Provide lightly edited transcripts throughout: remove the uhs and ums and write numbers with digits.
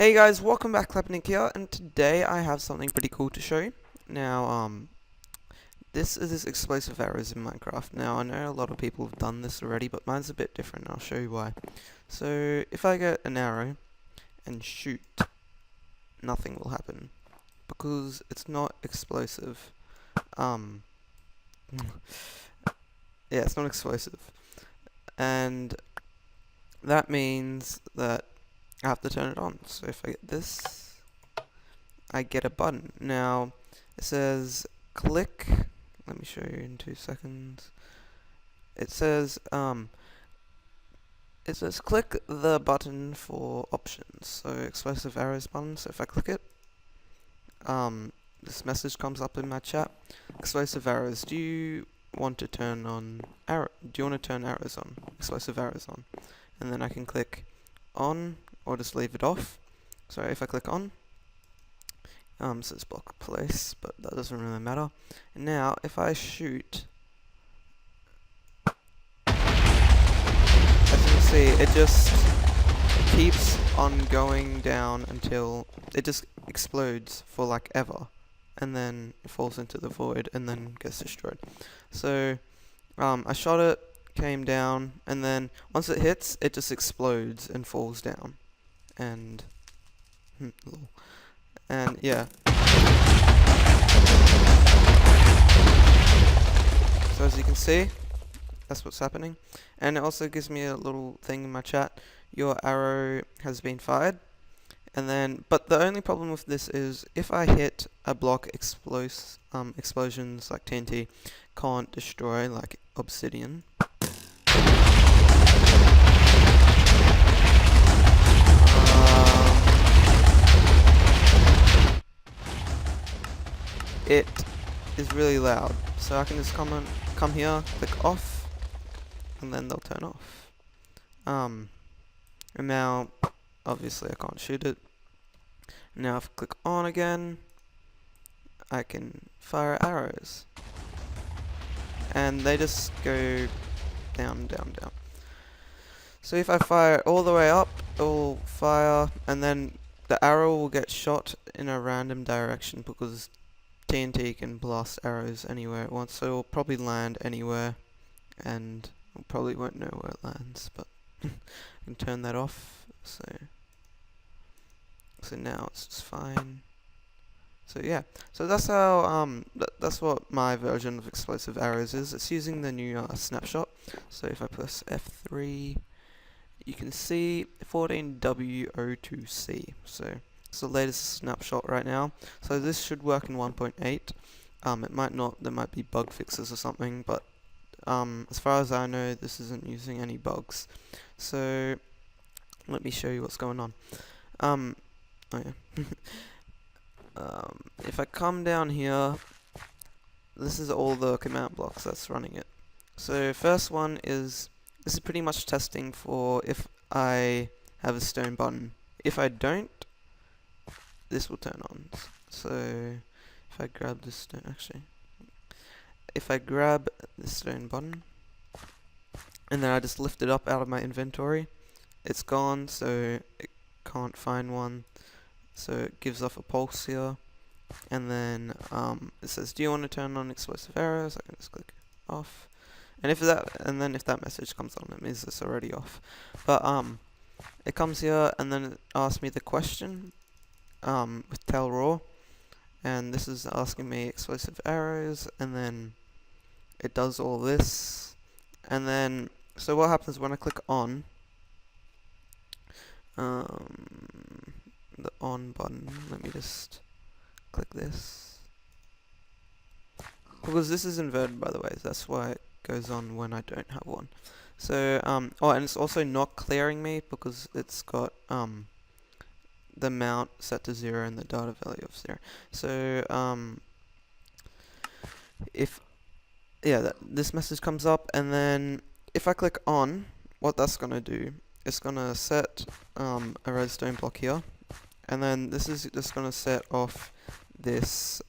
Hey guys, welcome back, clapynick here, and today I have something pretty cool to show you. Now, this is explosive arrows in Minecraft. Now, I know a lot of people have done this already, but mine's a bit different, and I'll show you why. So, if I get an arrow and shoot, nothing will happen, because it's not explosive. Yeah, it's not explosive. And that means that I have to turn it on. So if I get this, I get a button. Now, it says click. Let me show you in 2 seconds. It says click the button for options. So explosive arrows button. So if I click it, this message comes up in my chat. Explosive arrows. Do you want to turn on arrow? Do you want to turn arrows on? Explosive arrows on. And then I can click on or just leave it off. So if I click on, it says block place, but that doesn't really matter. And now if I shoot, as you can see, it just keeps on going down until it just explodes for like ever, and then it falls into the void and then gets destroyed. So I shot it, came down, and then once it hits, it just explodes and falls down. And yeah. So as you can see, that's what's happening. And it also gives me a little thing in my chat. Your arrow has been fired. And then, but the only problem with this is if I hit a block, explosions like TNT can't destroy, like obsidian. It is really loud, so I can just come here, click off, and then they'll turn off. And now, obviously, I can't shoot it. Now, if I click on again, I can fire arrows, and they just go down, down, down. So if I fire all the way up, it will fire, and then the arrow will get shot in a random direction because TNT can blast arrows anywhere it wants, so it'll probably land anywhere, and it probably won't know where it lands, but I can turn that off, so now it's just fine. So yeah, so that's how, that's what my version of explosive arrows is. It's using the new snapshot, so if I press F3, you can see 14W02C, so it's the latest snapshot right now. So this should work in 1.8. It might not, there might be bug fixes or something, but as far as I know, this isn't using any bugs. So let me show you what's going on. Oh yeah. If I come down here, this is all the command blocks that's running it. So first one is, this is pretty much testing for if I have a stone button. If I don't, this will turn on. So if I grab this stone, if I grab the stone button and then I just lift it up out of my inventory, it's gone, so it can't find one, so it gives off a pulse here, and then it says, do you want to turn on explosive arrows? I can just click off, and if that message comes on, it means it's already off. But it comes here and then it asks me the question with tell raw, and this is asking me explosive arrows, and then it does all this, and then so what happens when I click on the on button, let me just click this, because this is inverted, by the way, that's why it goes on when I don't have one. So oh, and it's also not clearing me because it's got the mount set to 0 and the data value of 0. So if this message comes up, and then if I click on, what that's gonna do, it's gonna set a redstone block here, and then this is just gonna set off this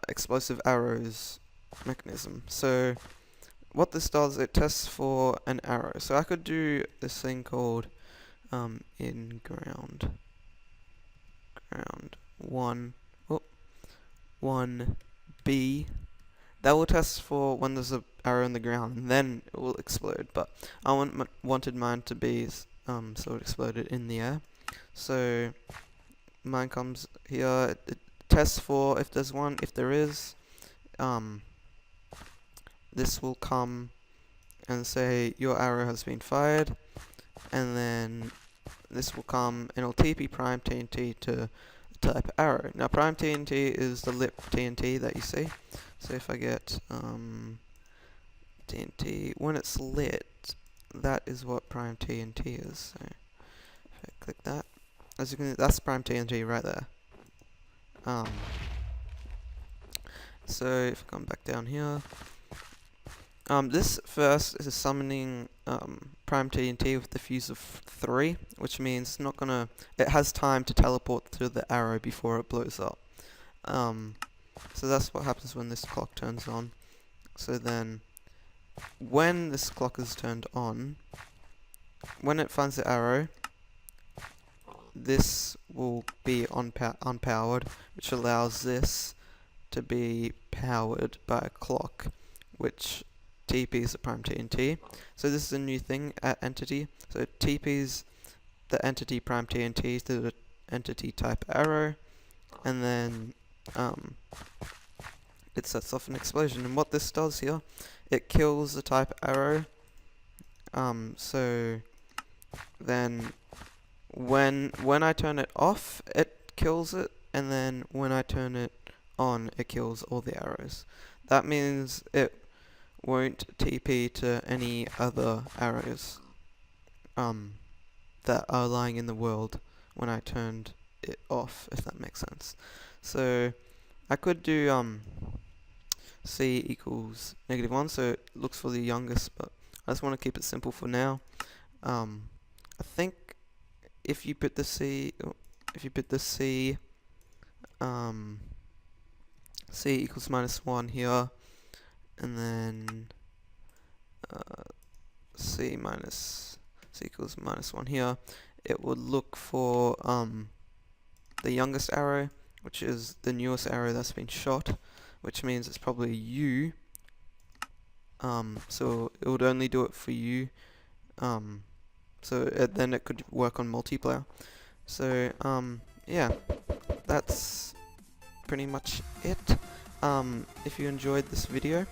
explosive arrows mechanism. So what this does, it tests for an arrow. So I could do this thing called in ground 1, 1B. That will test for when there's an arrow in the ground, and then it will explode. But I wanted mine to be so it exploded in the air. So mine comes here. It tests for if there's one. If there is, this will come and say your arrow has been fired, and then this will come and it'll TP prime TNT to the type arrow. Now prime TNT is the lit TNT that you see. So if I get TNT, when it's lit, that is what prime TNT is. So if I click that, as you can see, that's prime TNT right there. So if I come back down here, this first is summoning prime TNT with the fuse of 3, which means it's not gonna. It has time to teleport to the arrow before it blows up. So that's what happens when this clock turns on. So then, when this clock is turned on, when it finds the arrow, this will be unpowered, which allows this to be powered by a clock, which TPs the prime TNT. So this is a new thing at entity. So it TPs the entity prime TNT to the entity type arrow, and then it sets off an explosion. And what this does here, it kills the type arrow. So then when I turn it off, it kills it, and then when I turn it on, it kills all the arrows. That means it won't TP to any other arrows that are lying in the world when I turned it off, if that makes sense. So I could do C equals -1, so it looks for the youngest, but I just want to keep it simple for now. I think if you put the C C equals -1 here, and then C equals -1 here, it would look for the youngest arrow, which is the newest arrow that's been shot, which means it's probably U. So it would only do it for U. Then it could work on multiplayer. So yeah, that's pretty much it. If you enjoyed this video,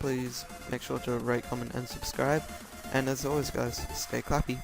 please make sure to rate, comment, and subscribe. And as always, guys, stay clappy.